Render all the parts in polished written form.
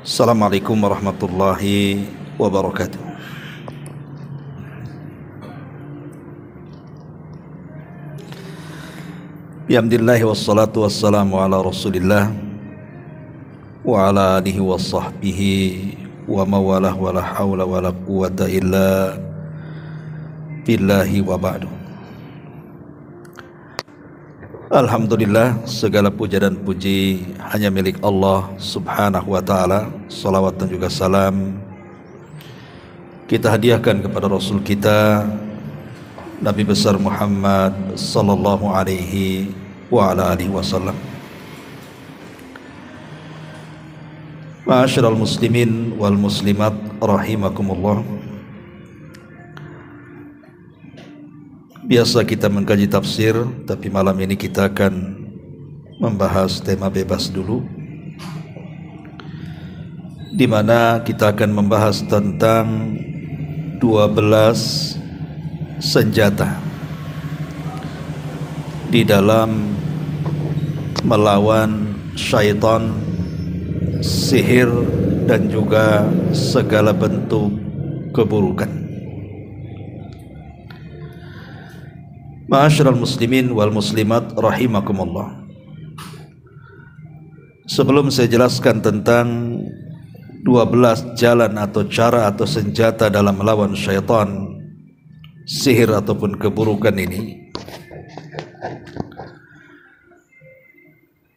Assalamualaikum warahmatullahi wabarakatuh. Bihamdillahi wassalatu wassalamu ala rasulillah wa ala alihi wa sahbihi wa mawalah wa la hawla wa la quwata illa billahi wa ba'du. Alhamdulillah, segala puja dan puji hanya milik Allah subhanahu wa ta'ala. Salawat dan juga salam kita hadiahkan kepada Rasul kita Nabi besar Muhammad sallallahu alaihi wa ala alihi wasallam. Ma'asyiral muslimin wal muslimat rahimakumullah. Biasa kita mengkaji tafsir, tapi malam ini kita akan membahas tema bebas dulu, di mana kita akan membahas tentang 12 senjata di dalam melawan syaitan, sihir, dan juga segala bentuk keburukan. Ma'asyiral muslimin wal muslimat rahimakumullah. Sebelum saya jelaskan tentang 12 jalan atau cara atau senjata dalam melawan syaitan, sihir ataupun keburukan ini,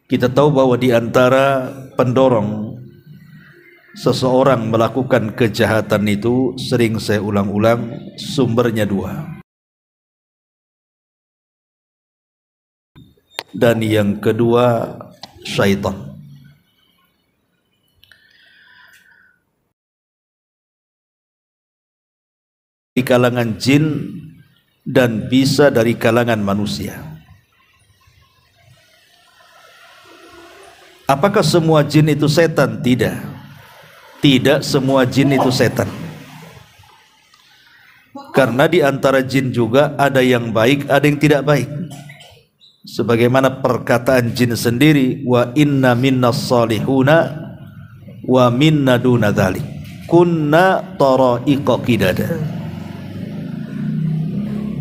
kita tahu bahwa di antara pendorong seseorang melakukan kejahatan itu, sering saya ulang-ulang, sumbernya dua. Dan yang kedua, syaitan. Di kalangan jin dan bisa dari kalangan manusia. Apakah semua jin itu setan? Tidak. Tidak semua jin itu setan. Karena di antara jin juga ada yang baik, ada yang tidak baik. Sebagaimana perkataan jin sendiri, wa inna minnas salihuna wa minna duna dzalik kunna tara'iqa qidada.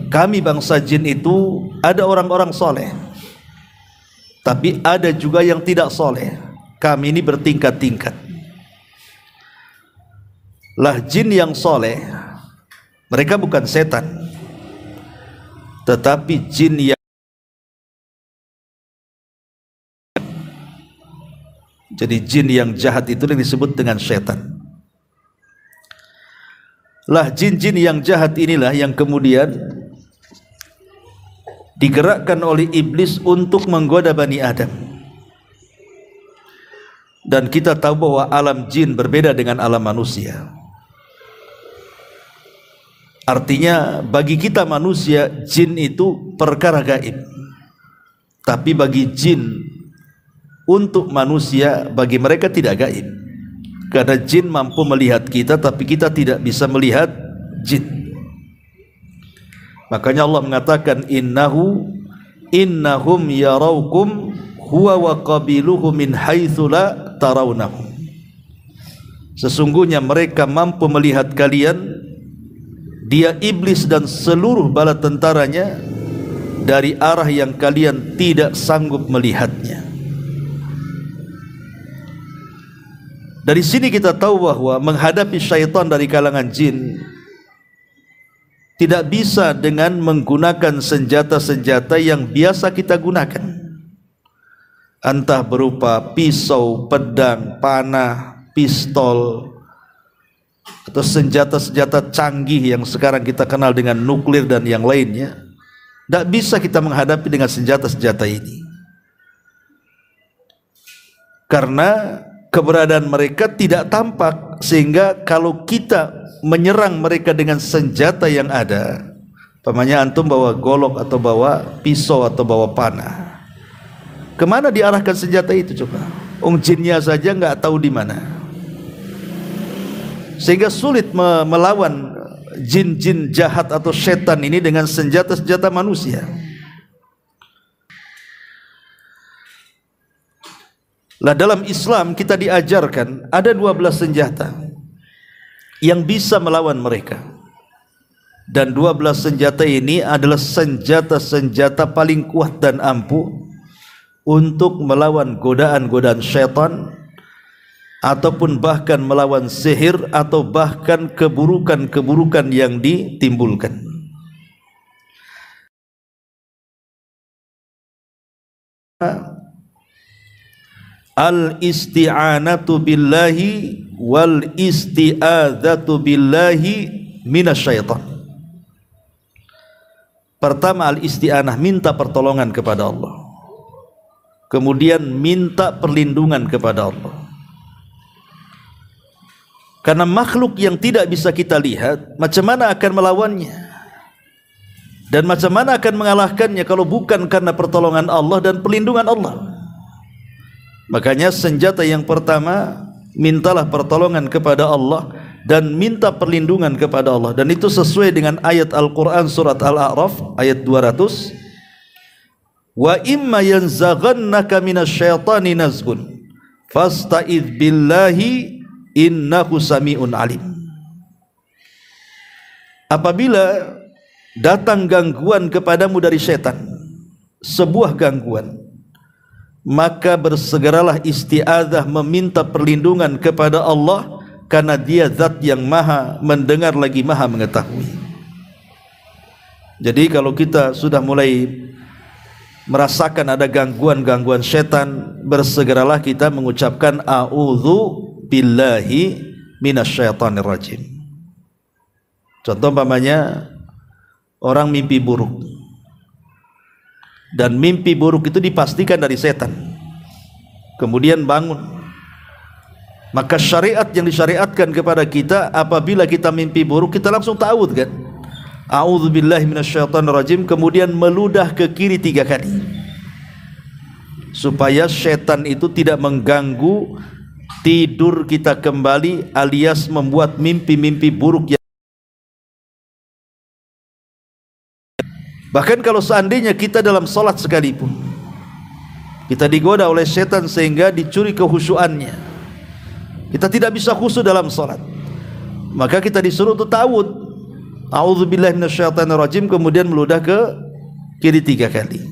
Kami bangsa jin itu ada orang-orang soleh, tapi ada juga yang tidak soleh. Kami ini bertingkat-tingkat. Lah jin yang soleh, mereka bukan setan, tetapi jin yang, jadi jin yang jahat itu yang disebut dengan setan. Lah jin-jin yang jahat inilah yang kemudian digerakkan oleh iblis untuk menggoda Bani Adam. Dan kita tahu bahwa alam jin berbeda dengan alam manusia. Artinya bagi kita manusia, jin itu perkara gaib. Tapi bagi jin, untuk manusia, bagi mereka tidak gaib. Karena jin mampu melihat kita, tapi kita tidak bisa melihat jin. Makanya Allah mengatakan innahum yaraukum huwa wa qabiluhu min haitsu la tarawnahum. Sesungguhnya mereka mampu melihat kalian, dia iblis dan seluruh bala tentaranya, dari arah yang kalian tidak sanggup melihatnya. Dari sini kita tahu bahwa menghadapi syaitan dari kalangan jin tidak bisa dengan menggunakan senjata-senjata yang biasa kita gunakan, entah berupa pisau, pedang, panah, pistol, atau senjata-senjata canggih yang sekarang kita kenal dengan nuklir dan yang lainnya. Tidak bisa kita menghadapi dengan senjata-senjata ini, karena keberadaan mereka tidak tampak, sehingga kalau kita menyerang mereka dengan senjata yang ada, umpamanya antum bawa golok atau bawa pisau atau bawa panah, kemana diarahkan senjata itu coba? Jinnya saja nggak tahu di mana, sehingga sulit melawan jin-jin jahat atau setan ini dengan senjata-senjata manusia. Lah dalam Islam kita diajarkan ada 12 senjata yang bisa melawan mereka. Dan 12 senjata ini adalah senjata-senjata paling kuat dan ampuh untuk melawan godaan-godaan syaitan, ataupun bahkan melawan sihir, atau bahkan keburukan-keburukan yang ditimbulkan. Al-isti'anatu billahi wal isti'adzatu billahi minasyaitan. Pertama, al-isti'anah, minta pertolongan kepada Allah. Kemudian minta perlindungan kepada Allah. Karena makhluk yang tidak bisa kita lihat, macam mana akan melawannya? Dan macam mana akan mengalahkannya kalau bukan karena pertolongan Allah dan perlindungan Allah? Makanya senjata yang pertama, mintalah pertolongan kepada Allah dan minta perlindungan kepada Allah. Dan itu sesuai dengan ayat Al-Quran surat Al-A'raf ayat 200. Wa imma yanzaghannaka minasyaitani nazghun fasta'idz billahi innahu sami'un alim. Apabila datang gangguan kepadamu dari setan, sebuah gangguan, maka bersegeralah isti'adzah, meminta perlindungan kepada Allah, karena Dia zat yang maha mendengar lagi maha mengetahui. Jadi kalau kita sudah mulai merasakan ada gangguan-gangguan setan, bersegeralah kita mengucapkan a'udzu billahi minasyaitonir rajim. Contoh umpamanya orang mimpi buruk, dan mimpi buruk itu dipastikan dari setan, kemudian bangun, maka syariat yang disyariatkan kepada kita apabila kita mimpi buruk, kita langsung ta'awudz kan, a'udzubillahi minasyaitonir rajim, kemudian meludah ke kiri 3 kali supaya setan itu tidak mengganggu tidur kita kembali, alias membuat mimpi-mimpi buruk. Bahkan kalau seandainya kita dalam salat sekalipun, kita digoda oleh setan sehingga dicuri kehusuannya, kita tidak bisa khusyuk dalam salat, maka kita disuruh untuk ta'awudz, a'udzubillahi minasyaitonirrajim, kemudian meludah ke kiri 3 kali.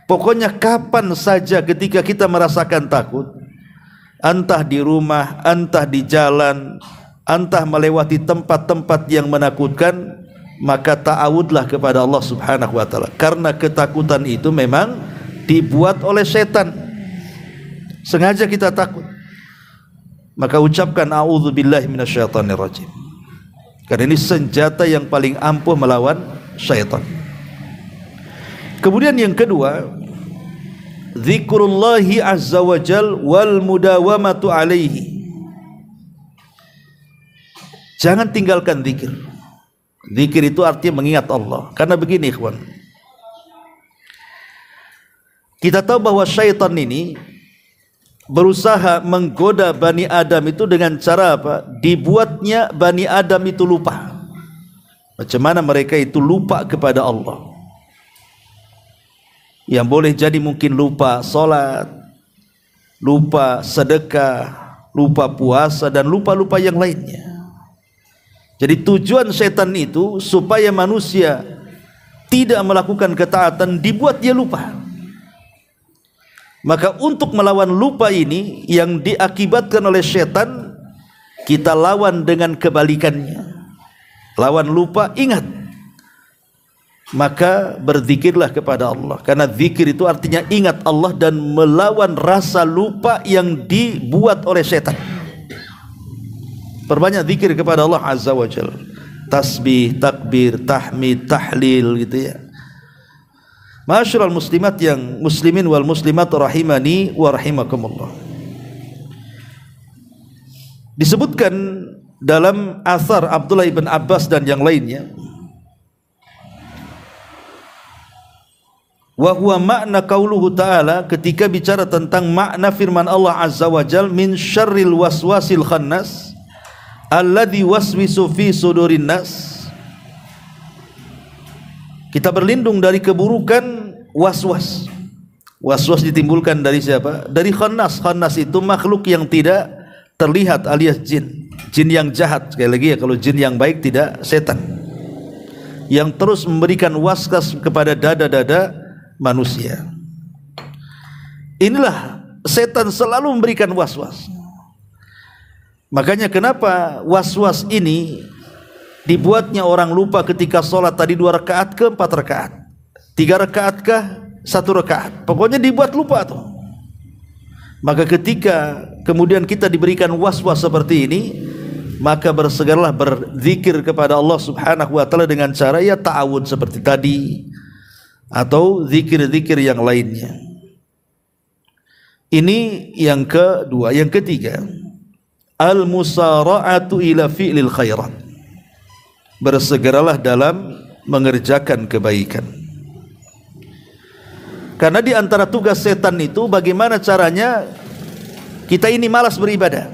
Pokoknya kapan saja ketika kita merasakan takut, entah di rumah, entah di jalan, entah melewati tempat-tempat yang menakutkan, maka ta'awudlah kepada Allah subhanahu wa ta'ala. Karena ketakutan itu memang dibuat oleh setan, sengaja kita takut, maka ucapkan a'udzubillahi minasyaitonirrajim, karena ini senjata yang paling ampuh melawan syaitan. Kemudian yang kedua, zikrullahi azza wa jal wal mudawamatu alaihi. Jangan tinggalkan zikir. Zikir itu artinya mengingat Allah. Karena begini ikhwan, kita tahu bahwa syaitan ini berusaha menggoda Bani Adam itu dengan cara apa? Dibuatnya Bani Adam itu lupa. Macam mana mereka itu lupa kepada Allah? Yang boleh jadi mungkin lupa sholat, lupa sedekah, lupa puasa, dan lupa-lupa yang lainnya. Jadi tujuan setan itu supaya manusia tidak melakukan ketaatan, dibuat dia lupa. Maka untuk melawan lupa ini yang diakibatkan oleh setan, kita lawan dengan kebalikannya. Lawan lupa, ingat, maka berzikirlah kepada Allah. Karena zikir itu artinya ingat Allah dan melawan rasa lupa yang dibuat oleh setan. Perbanyak zikir kepada Allah azza wa jalla, tasbih, takbir, tahmid, tahlil, gitu ya. Ma'asyiral muslimat yang muslimin wal muslimat rahimani wa rahimakumullah. Disebutkan dalam athar Abdullah ibn Abbas dan yang lainnya, wa huwa makna qauluhu ta'ala, ketika bicara tentang makna firman Allah azza wa jalla, min syarril waswasil khannas alladzi waswisu fi sudurin nas. Kita berlindung dari keburukan waswas. Was-was ditimbulkan dari siapa? Dari khannas. Khannas itu makhluk yang tidak terlihat alias jin. Jin yang jahat. Sekali lagi ya, kalau jin yang baik tidak setan. Yang terus memberikan waswas kepada dada-dada manusia. Inilah setan selalu memberikan was-was. Makanya kenapa was-was ini dibuatnya orang lupa ketika sholat tadi 2 rakaat ke 4 rakaat, 3 rakaat kah 1 rakaat, pokoknya dibuat lupa tuh. Maka ketika kemudian kita diberikan was-was seperti ini, maka bersegeralah berzikir kepada Allah Subhanahu wa taala dengan cara ya ta'awud seperti tadi atau zikir-zikir yang lainnya. Ini yang kedua. Yang ketiga, al-musara'atu ila fi'lil khairat. Bersegeralah dalam mengerjakan kebaikan. Karena di antara tugas setan itu bagaimana caranya kita ini malas beribadah.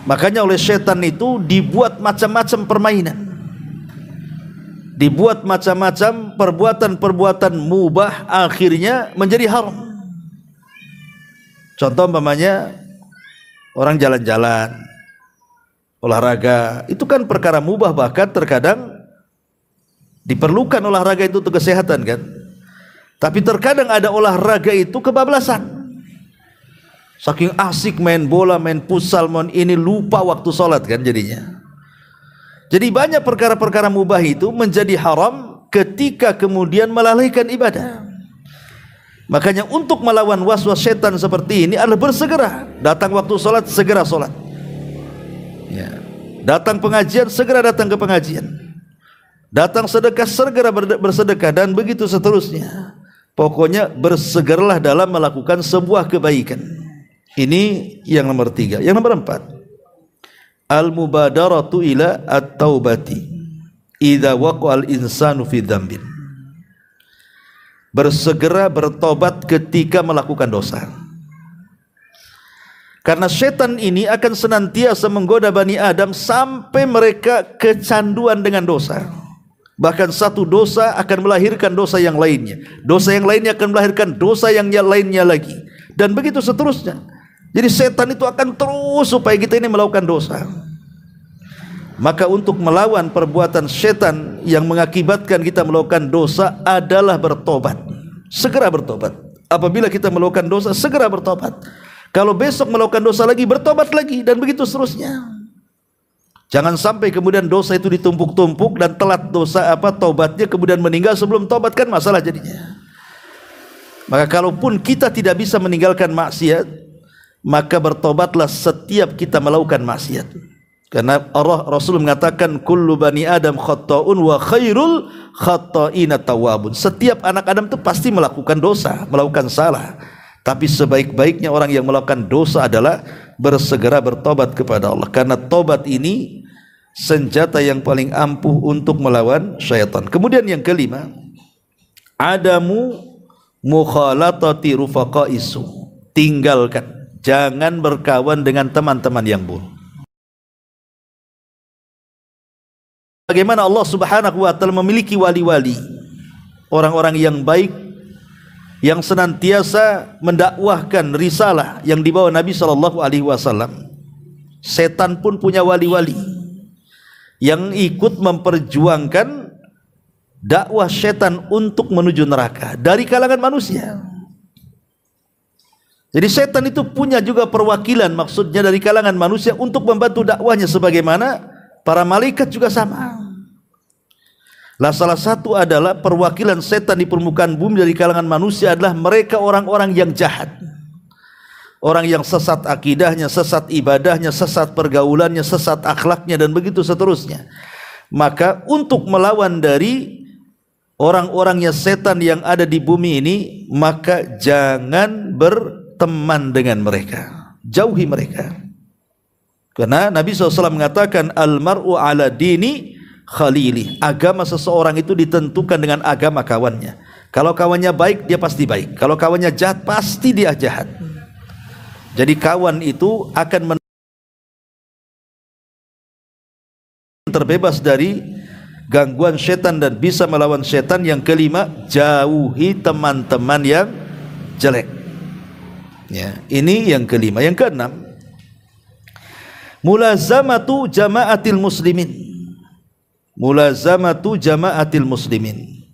Makanya oleh setan itu dibuat macam-macam permainan. Dibuat macam-macam perbuatan-perbuatan mubah akhirnya menjadi haram. Contoh umpamanya orang jalan-jalan, olahraga, itu kan perkara mubah, bahkan terkadang diperlukan olahraga itu untuk kesehatan kan. Tapi terkadang ada olahraga itu kebablasan. Saking asik main bola, main futsal, main ini, lupa waktu sholat kan jadinya. Jadi banyak perkara-perkara mubah itu menjadi haram ketika kemudian melalaikan ibadah. Makanya untuk melawan waswas setan seperti ini adalah bersegera. Datang waktu sholat, segera sholat ya. Datang pengajian, segera datang ke pengajian. Datang sedekah, segera bersedekah, dan begitu seterusnya. Pokoknya bersegeralah dalam melakukan sebuah kebaikan. Ini yang nomor 3. Yang nomor 4, al-mubadaratu ila at-taubati idza waqa'al insanu fi dzambin. Bersegera bertobat ketika melakukan dosa. Karena setan ini akan senantiasa menggoda Bani Adam sampai mereka kecanduan dengan dosa. Bahkan satu dosa akan melahirkan dosa yang lainnya. Dosa yang lainnya akan melahirkan dosa yang lainnya lagi. Dan begitu seterusnya. Jadi setan itu akan terus supaya kita ini melakukan dosa. Maka untuk melawan perbuatan setan yang mengakibatkan kita melakukan dosa adalah bertobat. Segera bertobat. Apabila kita melakukan dosa, segera bertobat. Kalau besok melakukan dosa lagi, bertobat lagi, dan begitu seterusnya. Jangan sampai kemudian dosa itu ditumpuk-tumpuk dan telat dosa tobatnya kemudian meninggal sebelum tobat, kan masalah jadinya. Maka kalaupun kita tidak bisa meninggalkan maksiat, maka bertobatlah setiap kita melakukan maksiat. Karena Rasul mengatakan kullu bani Adam khata'un wa khairul khata'ina tawabun. Setiap anak Adam itu pasti melakukan dosa, melakukan salah. Tapi sebaik-baiknya orang yang melakukan dosa adalah bersegera bertobat kepada Allah. Karena tobat ini senjata yang paling ampuh untuk melawan syaitan. Kemudian yang kelima, adamu mukhalatati rufaqaisu. Tinggalkan, jangan berkawan dengan teman-teman yang buruk. Bagaimana Allah Subhanahu wa taala memiliki wali-wali, orang-orang yang baik yang senantiasa mendakwahkan risalah yang dibawa Nabi sallallahu alaihi wasallam. Setan pun punya wali-wali yang ikut memperjuangkan dakwah setan untuk menuju neraka dari kalangan manusia. Jadi setan itu punya juga perwakilan, maksudnya dari kalangan manusia untuk membantu dakwahnya, sebagaimana para malaikat juga sama. Lah salah satu adalah perwakilan setan di permukaan bumi dari kalangan manusia adalah mereka orang-orang yang jahat. Orang yang sesat akidahnya, sesat ibadahnya, sesat pergaulannya, sesat akhlaknya, dan begitu seterusnya. Maka untuk melawan dari orang-orangnya setan yang ada di bumi ini, maka jangan berteman dengan mereka. Jauhi mereka. Karena Nabi SAW mengatakan al-mar'u ala dini khalili. Agama seseorang itu ditentukan dengan agama kawannya. Kalau kawannya baik, dia pasti baik. Kalau kawannya jahat, pasti dia jahat. Jadi kawan itu akan terbebas dari gangguan setan dan bisa melawan setan. Yang kelima, jauhi teman-teman yang jelek. Ya, ini yang kelima. Yang keenam, mulazamatu jama'atil muslimin. Mulazamatu jama'atil muslimin.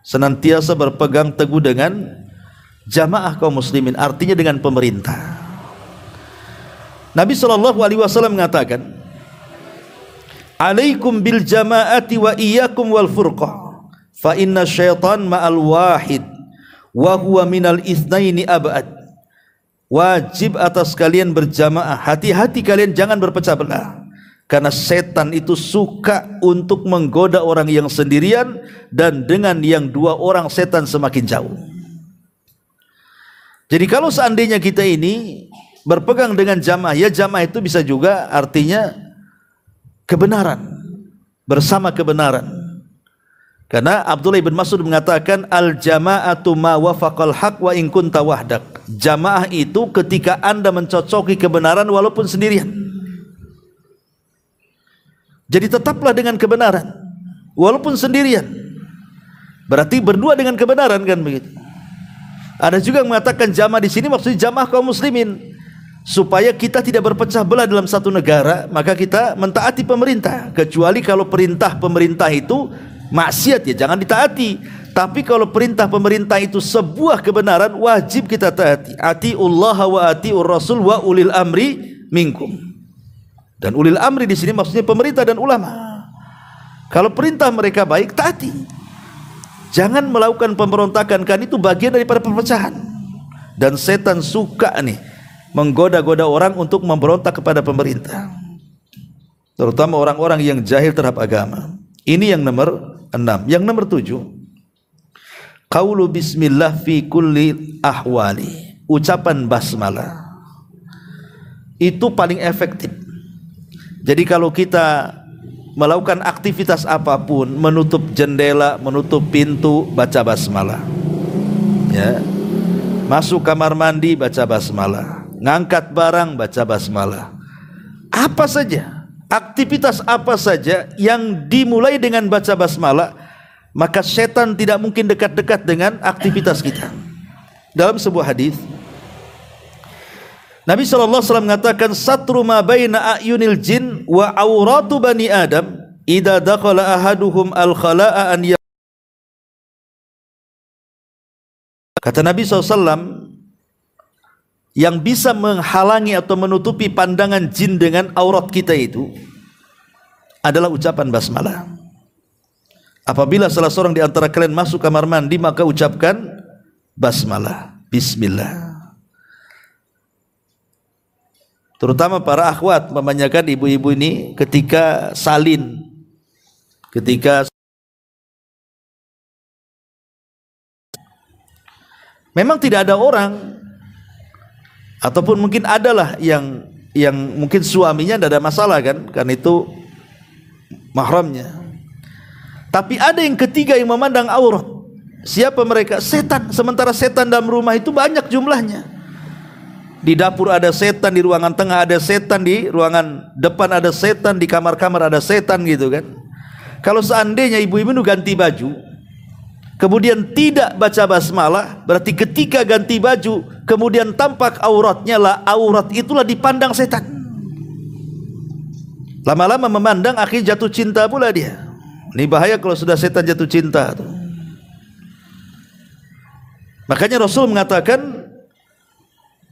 Senantiasa berpegang teguh dengan jamaah kaum muslimin, artinya dengan pemerintah. Nabi SAW mengatakan, alaikum bil jama'ati wa iyyakum wal furqah, fa inna syaitan ma'al wahid wa huwa minal itsnaini ab'ad. Wajib atas kalian berjamaah, hati-hati kalian jangan berpecah belah, karena setan itu suka untuk menggoda orang yang sendirian, dan dengan yang dua orang setan semakin jauh. Jadi kalau seandainya kita ini berpegang dengan jamaah, ya jamaah itu bisa juga artinya kebenaran, bersama kebenaran. Karena Abdullah bin Mas'ud mengatakan, al jama'atu ma wafaqal haq wa in kunta wahdak. Jamaah itu ketika Anda mencocoki kebenaran walaupun sendirian. Jadi tetaplah dengan kebenaran walaupun sendirian. Berarti berdua dengan kebenaran, kan begitu. Ada juga yang mengatakan jamaah di sini maksudnya jamaah kaum muslimin. Supaya kita tidak berpecah belah dalam satu negara, maka kita mentaati pemerintah. Kecuali kalau perintah pemerintah itu maksiat, ya jangan ditaati. Tapi kalau perintah pemerintah itu sebuah kebenaran, wajib kita taati. Atiullah wa atiur rasul wa ulil amri minkum. Dan ulil amri di sini maksudnya pemerintah dan ulama. Kalau perintah mereka baik, taati. Jangan melakukan pemberontakan, kan itu bagian daripada perpecahan. Dan setan suka nih menggoda-goda orang untuk memberontak kepada pemerintah, terutama orang-orang yang jahil terhadap agama. Ini yang nomor 6. Yang nomor 7, qaulu bismillah fi kulli ahwali. Ucapan basmalah itu paling efektif. Jadi kalau kita melakukan aktivitas apapun, menutup jendela, menutup pintu, baca basmalah. Ya. Masuk kamar mandi, baca basmalah. Ngangkat barang, baca basmalah. Apa saja, aktivitas apa saja yang dimulai dengan baca basmalah, maka setan tidak mungkin dekat-dekat dengan aktivitas kita. Dalam sebuah hadis, Nabi SAW mengatakan, satru ma baina a'yunil jin wa auratu bani adam idza dakhala ahaduhum al-khala'a an. Kata Nabi SAW, yang bisa menghalangi atau menutupi pandangan jin dengan aurat kita itu adalah ucapan basmalah. Apabila salah seorang di antara kalian masuk kamar mandi, maka ucapkan basmalah, bismillah. Terutama para akhwat, memanjakan ibu-ibu ini ketika salin, ketika memang tidak ada orang, ataupun mungkin adalah yang mungkin suaminya tidak ada masalah, kan itu mahramnya. Tapi ada yang ketiga yang memandang aurat. Siapa mereka? Setan. Sementara setan dalam rumah itu banyak jumlahnya. Di dapur ada setan, di ruangan tengah ada setan, di ruangan depan ada setan, di kamar-kamar ada setan, gitu kan. Kalau seandainya ibu-ibu itu ganti baju, kemudian tidak baca basmalah, berarti ketika ganti baju kemudian tampak auratnya, lah aurat itulah dipandang setan. Lama-lama memandang, akhirnya jatuh cinta pula dia. Ini bahaya kalau sudah setan jatuh cinta tuh. Makanya Rasul mengatakan,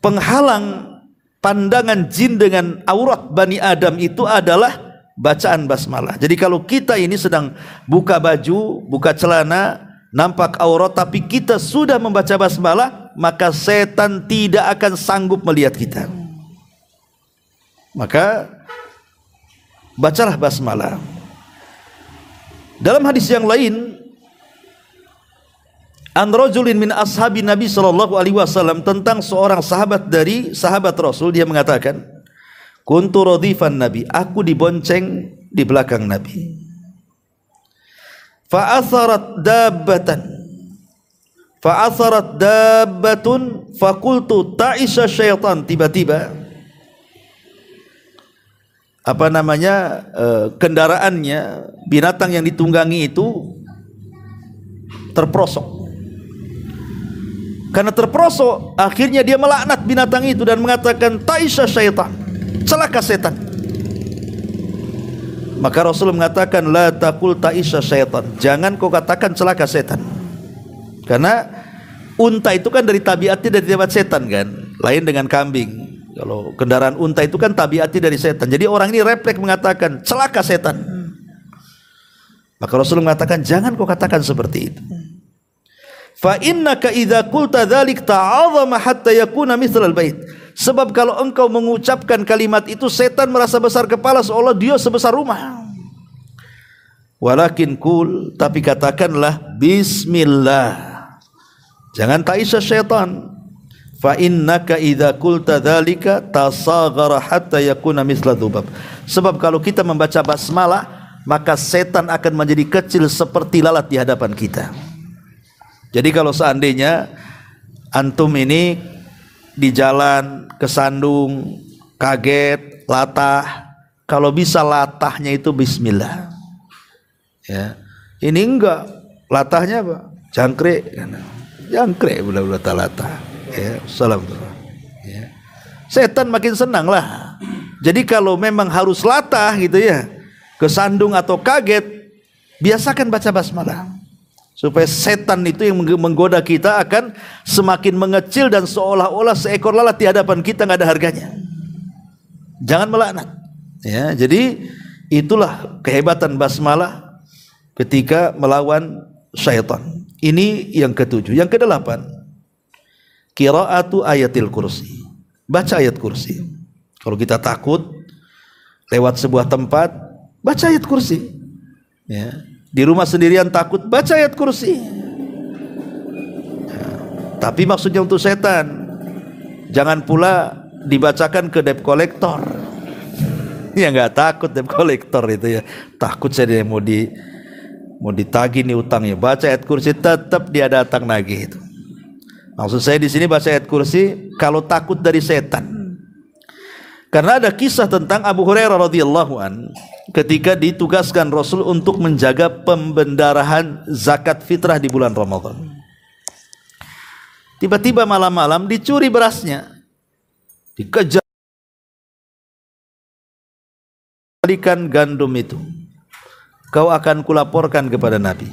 penghalang pandangan jin dengan aurat Bani Adam itu adalah bacaan basmalah. Jadi kalau kita ini sedang buka baju, buka celana, nampak aurat, tapi kita sudah membaca basmalah, maka setan tidak akan sanggup melihat kita. Maka bacalah basmalah. Dalam hadis yang lain, an rajulin min ashabi Nabi SAW, tentang seorang sahabat dari sahabat Rasul, dia mengatakan, kuntu radifan Nabi, aku dibonceng di belakang Nabi. Fa'atharat dabbatun fakultu ta'isha syaitan. Tiba-tiba kendaraannya, binatang yang ditunggangi itu terprosok. Karena terperosok, akhirnya dia melaknat binatang itu dan mengatakan ta'isa syaitan, celaka setan. Maka Rasul mengatakan la taqul ta'isa syaitan, jangan kau katakan celaka setan. Karena unta itu kan dari tabiatnya dari tabiat setan kan, lain dengan kambing. Kalau kendaraan unta itu kan tabiatnya dari setan. Jadi orang ini refleks mengatakan celaka setan. Maka Rasul mengatakan jangan kau katakan seperti itu. Fa innaka idza qulta dzalik ta'azzama hatta yakuna mithlal bait. Sebab kalau engkau mengucapkan kalimat itu, setan merasa besar kepala seolah dia sebesar rumah. Walakin kul, tapi katakanlah bismillah. Jangan ta'isa syaitan. Fa innaka idza qulta dzalika tasaghara hatta yakuna mithla dzubab. Sebab kalau kita membaca basmalah, maka setan akan menjadi kecil seperti lalat di hadapan kita. Jadi kalau seandainya antum ini di jalan kesandung, kaget, latah, kalau bisa latahnya itu bismillah. Ya. Ini enggak, latahnya apa? Jangkrik. Jangkrik budak-budak latah. Ya, salam. Ya. Setan makin senang lah. Jadi kalau memang harus latah gitu ya, kesandung atau kaget, biasakan baca basmalah. Supaya setan itu yang menggoda kita akan semakin mengecil dan seolah-olah seekor lalat di hadapan kita nggak ada harganya. Jangan melaknat. Ya, jadi itulah kehebatan basmalah ketika melawan syaitan. Ini yang ketujuh. Yang kedelapan, qiraatu ayatil kursi. Baca ayat kursi. Kalau kita takut lewat sebuah tempat, baca ayat kursi. Ya. Di rumah sendirian takut, baca ayat kursi. Ya. Tapi maksudnya untuk setan. Jangan pula dibacakan ke debt collector. Ya nggak takut debt collector itu ya. Takut saya mau ditagih nih utangnya. Baca ayat kursi, tetap dia datang nagih itu. Maksud saya di sini baca ayat kursi kalau takut dari setan. Karena ada kisah tentang Abu Hurairah radhiyallahu an ketika ditugaskan Rasul untuk menjaga pembendarahan zakat fitrah di bulan Ramadan. Tiba-tiba malam-malam dicuri berasnya. Dikejar balikan gandum itu. Kau akan kulaporkan kepada Nabi.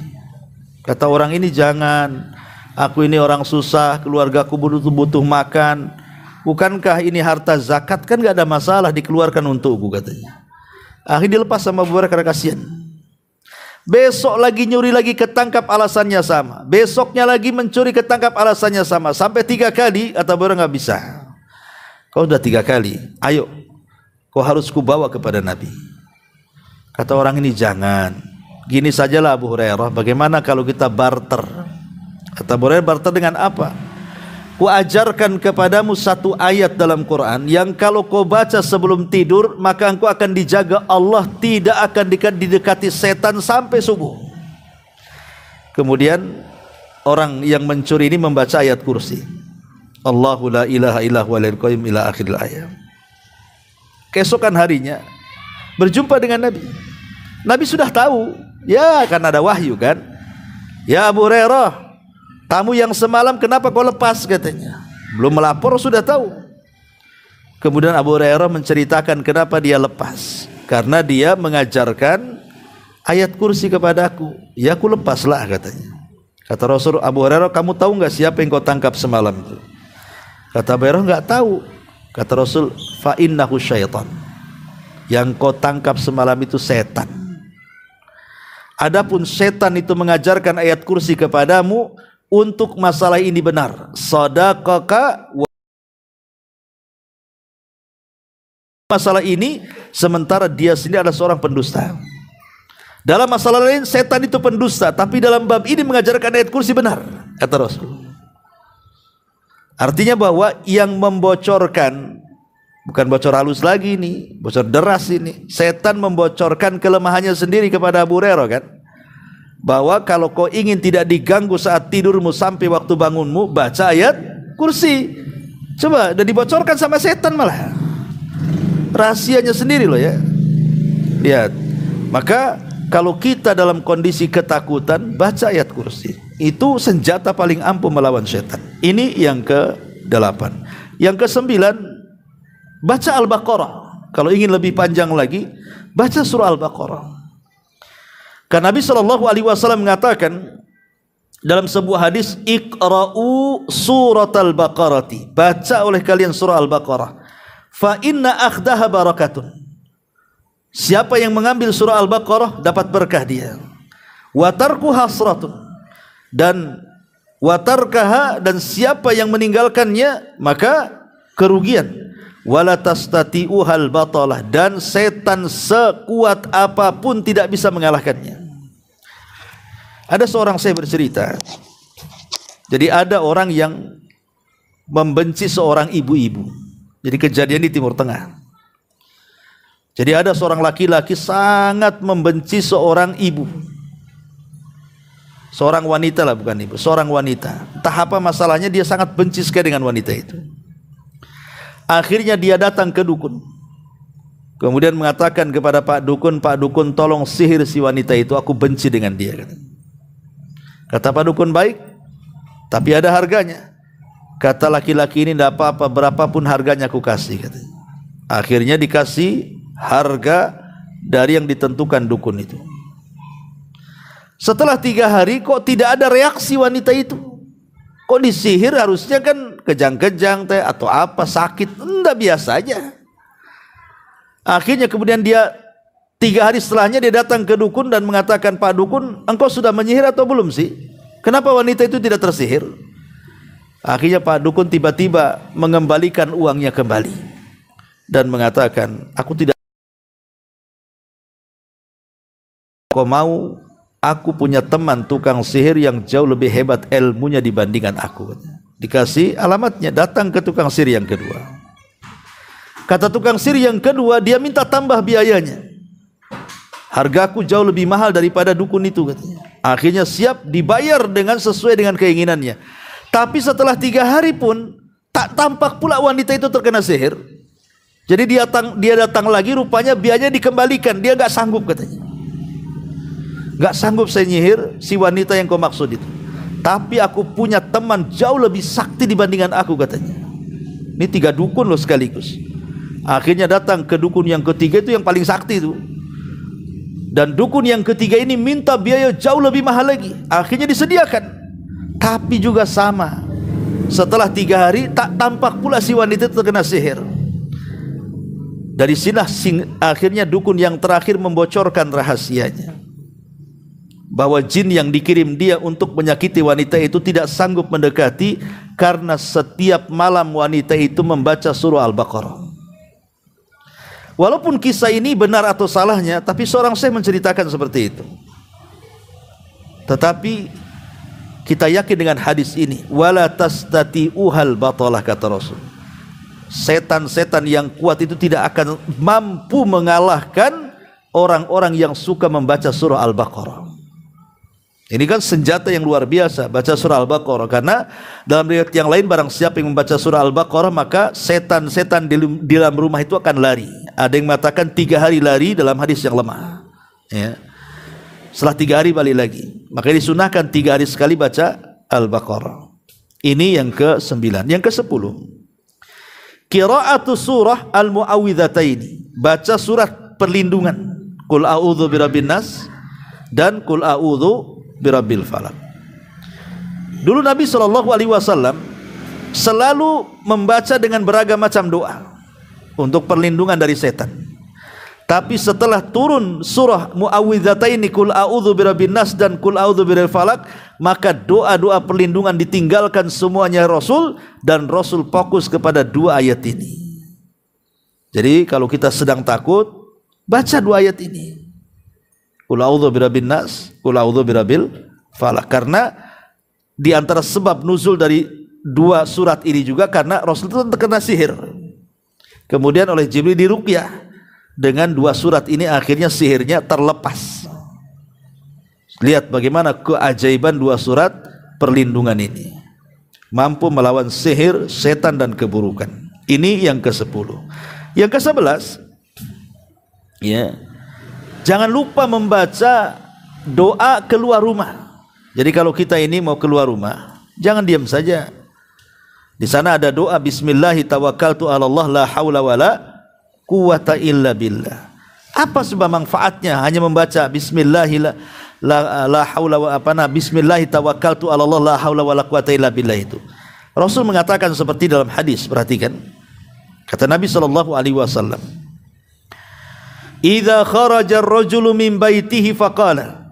Kata orang ini, jangan. Aku ini orang susah, keluargaku butuh makan. Bukankah ini harta zakat? Kan gak ada masalah, dikeluarkan untukku katanya. Akhirnya dilepas sama Abu Hurairah karena kasihan. Besok lagi nyuri lagi, ketangkap, alasannya sama. Besoknya lagi mencuri, ketangkap, alasannya sama. Sampai 3 kali, kata Abu Hurairah, gak bisa. Kau sudah 3 kali, ayo kau harus kubawa kepada Nabi. Kata orang ini, jangan. Gini sajalah Abu Hurairah, bagaimana kalau kita barter? Kata Abu Hurairah, barter dengan apa? Ku ajarkan kepadamu satu ayat dalam Quran yang kalau kau baca sebelum tidur, maka engkau akan dijaga Allah, tidak akan didekati setan sampai subuh. Kemudian orang yang mencuri ini membaca ayat kursi. Allahu la ilaha illa huwal hayyul qayyum ila akhiril ayat. Keesokan harinya berjumpa dengan Nabi. Nabi sudah tahu, ya kan ada wahyu kan. Ya Abu Hurairah, tamu yang semalam kenapa kau lepas katanya. Belum melapor sudah tahu. Kemudian Abu Hurairah menceritakan kenapa dia lepas. Karena dia mengajarkan ayat kursi kepadaku. Ya aku lepaslah katanya. Kata Rasul, Abu Hurairah, kamu tahu nggak siapa yang kau tangkap semalam itu? Kata Abu Hurairah, nggak tahu. Kata Rasul, fa innahu syaitan. Yang kau tangkap semalam itu setan. Adapun setan itu mengajarkan ayat kursi kepadamu untuk masalah ini benar. Sadaqaka wa masalah ini, sementara dia sendiri adalah seorang pendusta. Dalam masalah lain setan itu pendusta, tapi dalam bab ini mengajarkan ayat kursi benar, kata Rasul. Artinya bahwa yang membocorkan, bukan bocor halus lagi ini, bocor deras ini. Setan membocorkan kelemahannya sendiri kepada Abu Hurairah kan. Bahwa kalau kau ingin tidak diganggu saat tidurmu sampai waktu bangunmu, baca ayat kursi. Coba, udah dibocorkan sama setan malah. Rahasianya sendiri loh ya. Lihat. Maka kalau kita dalam kondisi ketakutan, baca ayat kursi. Itu senjata paling ampuh melawan setan. Ini yang ke-8. Yang ke-9, baca Al-Baqarah. Kalau ingin lebih panjang lagi, baca surah Al-Baqarah. Karena Nabi SAW mengatakan dalam sebuah hadis, Iqra'u surat Al-Baqarati, baca oleh kalian surah Al-Baqarah, fa inna akhdaha barakatun. Siapa yang mengambil surah Al-Baqarah dapat berkah dia. Wa tarku hasratun, dan watarkaha, dan siapa yang meninggalkannya maka kerugian. Wala tastati'uhal batalah, dan setan sekuat apapun tidak bisa mengalahkannya. Ada seorang saya bercerita, jadi ada orang yang membenci seorang ibu-ibu. Jadi kejadian di Timur Tengah. Jadi ada seorang laki-laki sangat membenci seorang ibu, seorang wanita lah, bukan ibu, seorang wanita. Entah apa masalahnya, dia sangat benci sekali dengan wanita itu. Akhirnya dia datang ke dukun, kemudian mengatakan kepada Pak Dukun, Pak Dukun tolong sihir si wanita itu, aku benci dengan dia. Kata Pak Dukun, baik, tapi ada harganya. Kata laki-laki ini, tidak apa-apa, berapapun harganya aku kasih. Akhirnya dikasih harga dari yang ditentukan dukun itu. Setelah 3 hari kok tidak ada reaksi wanita itu. Kok disihir harusnya kan kejang-kejang teh atau apa, sakit, enggak, biasa aja. Akhirnya kemudian dia 3 hari setelahnya dia datang ke dukun dan mengatakan, Pak Dukun, engkau sudah menyihir atau belum sih? Kenapa wanita itu tidak tersihir? Akhirnya Pak Dukun tiba-tiba mengembalikan uangnya kembali dan mengatakan, aku tidak, kau mau, aku punya teman tukang sihir yang jauh lebih hebat ilmunya dibandingkan aku. Dikasih alamatnya, datang ke tukang sihir yang kedua. Kata tukang sihir yang kedua, dia minta tambah biayanya. Hargaku jauh lebih mahal daripada dukun itu, katanya. Akhirnya siap dibayar dengan sesuai dengan keinginannya. Tapi setelah 3 hari pun tak tampak pula wanita itu terkena sihir. Jadi dia datang lagi, rupanya biayanya dikembalikan. Dia nggak sanggup, katanya. Gak sanggup saya nyihir si wanita yang kau maksud itu, tapi aku punya teman jauh lebih sakti dibandingkan aku, katanya. Ini 3 dukun loh sekaligus. Akhirnya datang ke dukun yang ketiga, itu yang paling sakti itu. Dan dukun yang ketiga ini minta biaya jauh lebih mahal lagi. Akhirnya disediakan, tapi juga sama. Setelah 3 hari tak tampak pula si wanita itu terkena sihir. Dari sinilah akhirnya dukun yang terakhir membocorkan rahasianya, bahwa jin yang dikirim dia untuk menyakiti wanita itu tidak sanggup mendekati, karena setiap malam wanita itu membaca surah Al-Baqarah. Walaupun kisah ini benar atau salahnya, tapi seorang syekh menceritakan seperti itu. Tetapi kita yakin dengan hadis ini, wala tastati'uhal batalah, kata Rasul. Setan-setan yang kuat itu tidak akan mampu mengalahkan orang-orang yang suka membaca surah Al-Baqarah. Ini kan senjata yang luar biasa, baca surah Al-Baqarah. Karena dalam riwayat yang lain, barang siapa yang membaca surah Al-Baqarah, maka setan-setan di dalam rumah itu akan lari. Ada yang mengatakan 3 hari lari, dalam hadis yang lemah, ya. Setelah 3 hari balik lagi. Maka disunahkan 3 hari sekali baca Al-Baqarah. Ini yang ke-9. Yang ke-10, qira'atu surah Al-Mu'awwidhataini, baca surat perlindungan, Qul a'udzu birabbin nas dan Qul a'udzu birabbil falaq. Dulu Nabi SAW selalu membaca dengan beragam macam doa untuk perlindungan dari setan. Tapi setelah turun surah Mu'awwidhataini, Qul a'udzu birabbin nas dan Qul a'udzu birabbil falaq, maka doa-doa perlindungan ditinggalkan semuanya Rasul, dan Rasul fokus kepada 2 ayat ini. Jadi kalau kita sedang takut, baca 2 ayat ini, Qul a'udzu birabbin nas, Qul a'udzu birabbil falaq. Karena di antara sebab nuzul dari 2 surat ini juga karena Rasul itu terkena sihir. Kemudian oleh Jibril diruqyah dengan 2 surat ini, akhirnya sihirnya terlepas. Lihat bagaimana keajaiban 2 surat perlindungan ini, mampu melawan sihir, setan dan keburukan. Ini yang ke-10. Yang ke-11, ya, jangan lupa membaca doa keluar rumah. Jadi kalau kita ini mau keluar rumah, jangan diam saja. Di sana ada doa bismillahi tawakkaltu 'ala Allah la haula wala quwata illa billah. Apa sebab manfaatnya hanya membaca bismillahi la haula wa apana bismillahi tawakkaltu 'ala Allah la haula wala quwata illa billah itu. Rasul mengatakan seperti dalam hadis, perhatikan. Kata Nabi sallallahu alaihi wasallam, "Idza kharaja ar-rajulu min baitihi faqala."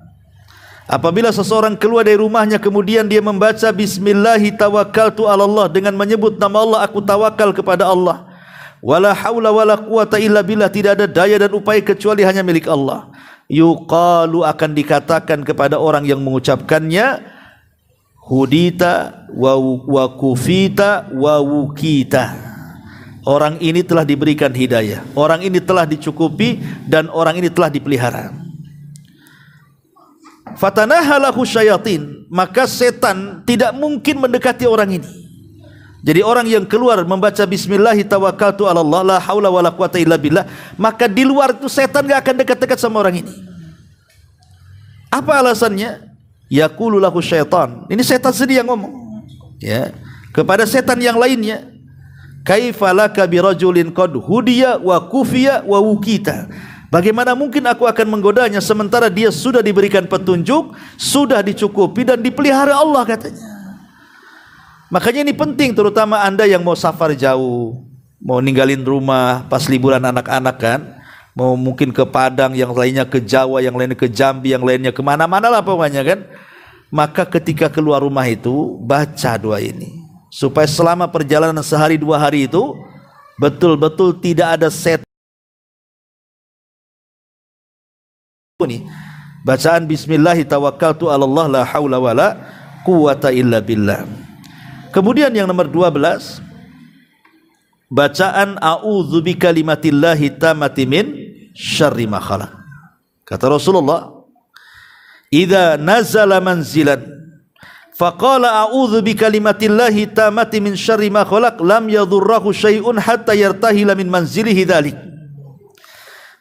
Apabila seseorang keluar dari rumahnya kemudian dia membaca bismillahi tawakkaltu 'ala Allah dengan menyebut nama Allah, aku tawakal kepada Allah. Wala haula wala quwata illa billah, tidak ada daya dan upaya kecuali hanya milik Allah. Yuqalu, akan dikatakan kepada orang yang mengucapkannya, hudita wa kufita wa wukita. Orang ini telah diberikan hidayah, orang ini telah dicukupi, dan orang ini telah dipelihara. Fatanahalahu syayatin, maka setan tidak mungkin mendekati orang ini. Jadi orang yang keluar membaca bismillahi tawakkaltu 'ala Allah la haula wala quwata illa billah, maka di luar itu setan gak akan dekat-dekat sama orang ini. Apa alasannya? Yaqulu lahu syaitan. Ini setan sendiri yang ngomong, ya, kepada setan yang lainnya. Kaifa laka birajulin qad hudiya wa kufiya wa wukita. Bagaimana mungkin aku akan menggodanya sementara dia sudah diberikan petunjuk, sudah dicukupi dan dipelihara Allah, katanya. Makanya ini penting, terutama Anda yang mau safar jauh, mau ninggalin rumah pas liburan anak-anak kan, mau mungkin ke Padang, yang lainnya ke Jawa, yang lainnya ke Jambi, yang lainnya kemana-mana lah pokoknya kan. Maka ketika keluar rumah itu baca doa ini, supaya selama perjalanan sehari 2 hari itu betul-betul tidak ada setan. Ini bacaan bismillahi tawakkaltu 'ala Allah la haula wala quwata illa billah. Kemudian yang nomor 12, bacaan a'udzu bikalimatillahi tammati min syarri ma khalaq. Kata Rasulullah, idza nazala manzilan faqala a'udzu bikalimatillahi tammati min syarri ma khalaq lam yadhurruhu syai'un hatta yartahila min manzilihi dzalik.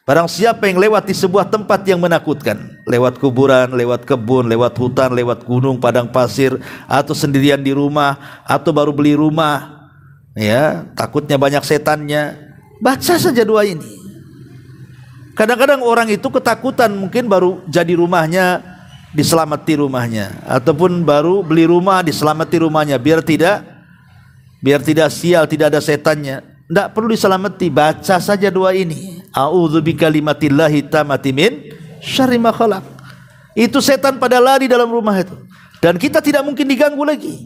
Barang siapa yang lewat di sebuah tempat yang menakutkan, lewat kuburan, lewat kebun, lewat hutan, lewat gunung, padang pasir, atau sendirian di rumah, atau baru beli rumah, ya, takutnya banyak setannya, baca saja doa ini. Kadang-kadang orang itu ketakutan, mungkin baru jadi rumahnya, diselamati rumahnya, ataupun baru beli rumah, diselamati rumahnya, biar tidak sial, tidak ada setannya. Tidak perlu diselamati, baca saja doa ini. A'udzu bikalimatillahi tammati min syarri ma khalaq. Itu setan pada lari dalam rumah itu, dan kita tidak mungkin diganggu lagi.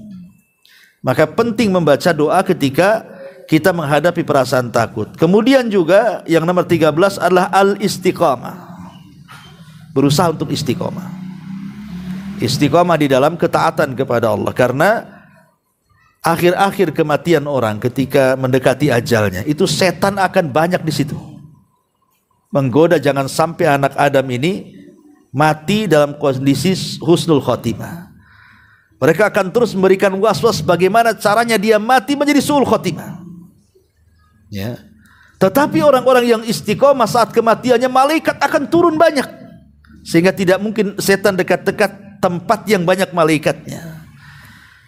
Maka penting membaca doa ketika kita menghadapi perasaan takut. Kemudian juga yang nomor 13 adalah al-istiqamah. Berusaha untuk istiqamah. Istiqamah di dalam ketaatan kepada Allah, karena akhir-akhir kematian orang ketika mendekati ajalnya itu setan akan banyak di situ menggoda, jangan sampai anak Adam ini mati dalam kondisi husnul khotimah. Mereka akan terus memberikan was-was bagaimana caranya dia mati menjadi su'ul khotimah, ya. Tetapi orang-orang yang istiqomah saat kematiannya, malaikat akan turun banyak, sehingga tidak mungkin setan dekat-dekat tempat yang banyak malaikatnya.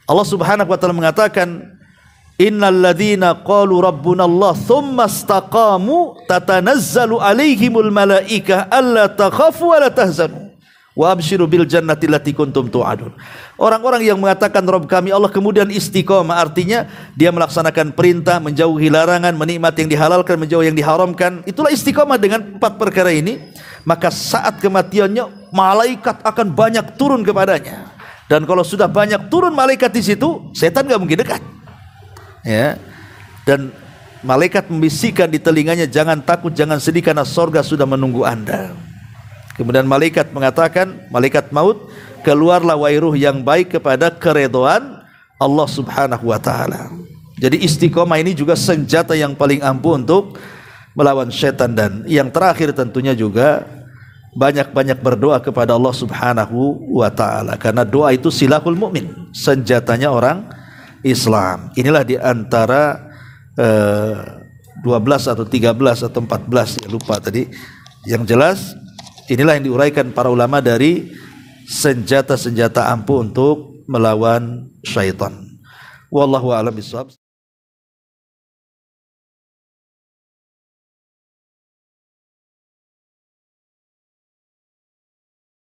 Allah Subhanahu wa taala mengatakan, innal ladzina qalu rabbuna Allah tsumma istaqamu tatanazzalu alaihimul malaikah alla takhafu wa la tahzanu wa abshiru bil jannati allati kuntum tu'adun. Orang-orang yang mengatakan Rabb kami Allah kemudian istiqamah, artinya dia melaksanakan perintah, menjauhi larangan, menikmati yang dihalalkan, menjauhi yang diharamkan. Itulah istiqamah dengan 4 perkara ini. Maka saat kematiannya malaikat akan banyak turun kepadanya. Dan kalau sudah banyak turun malaikat di situ, setan enggak mungkin dekat. Ya. Dan malaikat membisikkan di telinganya, jangan takut, jangan sedih, karena sorga sudah menunggu Anda. Kemudian malaikat mengatakan, malaikat maut, keluarlah wahai ruh yang baik kepada keridhaan Allah Subhanahu wa taala. Jadi istiqomah ini juga senjata yang paling ampuh untuk melawan setan. Dan yang terakhir tentunya juga banyak-banyak berdoa kepada Allah Subhanahu wa taala, karena doa itu silahul mukmin, senjatanya orang Islam. Inilah di antara 12 atau 13 atau 14, ya lupa tadi. Yang jelas inilah yang diuraikan para ulama dari senjata-senjata ampuh untuk melawan syaitan. Wallahu a'lam bishawab.